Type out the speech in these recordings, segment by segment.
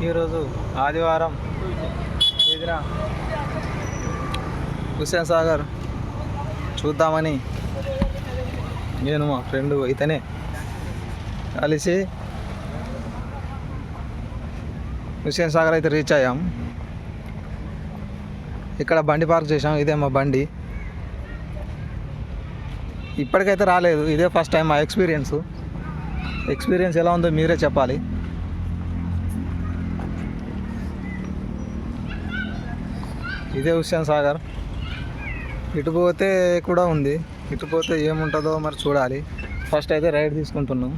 ఈరోజు ఆదివారం ఏదిన హుస్సేన్ సాగర్ చూద్దామని నేను మా ఫ్రెండ్ ఇతనే కలిసి హుస్సేన్ సాగర్ అయితే రీచ్ అయ్యాం. ఇక్కడ బండి పార్క్ చేసాం. ఇదే మా బండి. ఇప్పటికైతే రాలేదు, ఇదే ఫస్ట్ టైం. మా ఎక్స్పీరియన్స్ ఎలా ఉందో మీరే చెప్పాలి. ఇదే హుస్సేన్ సాగర్. ఇటు పోతే కూడా ఉంది, ఇటు పోతే ఏముంటుందో మరి చూడాలి. ఫస్ట్ అయితే రైడ్ తీసుకుంటున్నాం.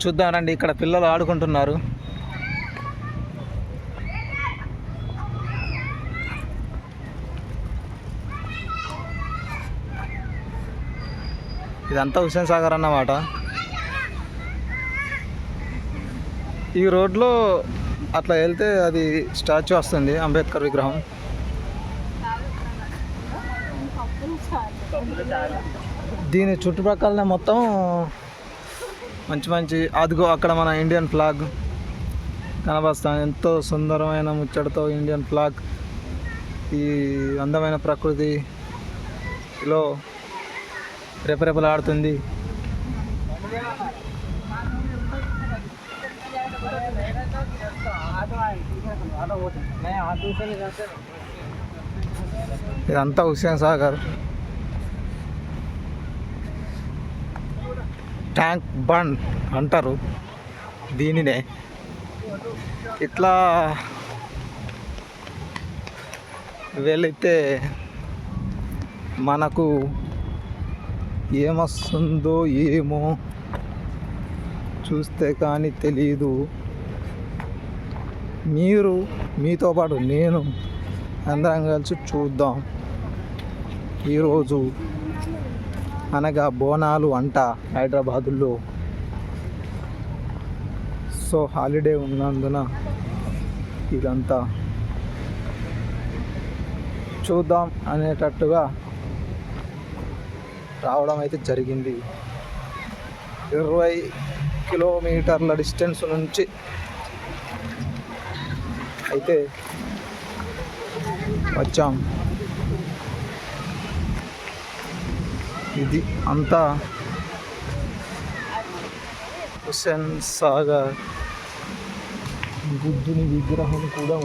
చూద్దాం రండి. ఇక్కడ పిల్లలు ఆడుకుంటున్నారు. ఇదంతా హుస్సేన్ సాగర్ అన్నమాట. ఈ రోడ్లో అట్లా వెళ్తే అది స్టాచ్యూ వస్తుంది, అంబేద్కర్ విగ్రహం. దీని చుట్టుపక్కలనే మొత్తం మంచి అదిగో అక్కడ మన ఇండియన్ ఫ్లాగ్ కనబస్తాం. ఎంతో సుందరమైన ముచ్చటతో ఇండియన్ ఫ్లాగ్ ఈ అందమైన ప్రకృతిలో రెపరెపలాడుతుంది. ఇదంతా హుస్సేన్ సాగర్. ట్యాంక్ బండ్ అంటారు దీనినే. ఇట్లా వెళితే మనకు ఏమొస్తుందో ఏమో చూస్తే కానీ తెలీదు. మీతో పాటు నేను అందరం కలిసి చూద్దాం. ఈరోజు అనగా బోనాలు అంట హైదరాబాదులో. సో హాలిడే ఉన్నందున ఇదంతా చూద్దాం అనేటట్టుగా రావడం అయితే జరిగింది. 20 కిలోమీటర్ల డిస్టెన్స్ నుంచి అయితే వచ్చాం. ఇది అంతా హుస్సేన్ సాగర్. బుద్ధుని విగ్రహం కూడా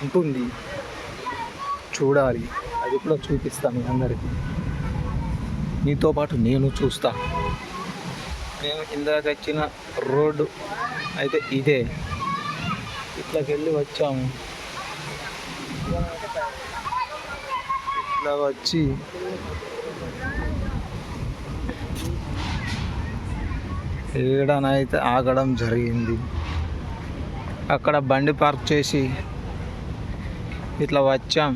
ఉంటుంది, చూడాలి. అది కూడా చూపిస్తాను మీ అందరికీ. మీతో పాటు నేను చూస్తా. మేము ఇందాక వచ్చిన రోడ్డు అయితే ఇదే. ఇట్లకి వెళ్ళి వచ్చాము. ఇట్లా వచ్చి ఏడనైతే ఆగడం జరిగింది. అక్కడ బండి పార్క్ చేసి ఇట్లా వచ్చాం.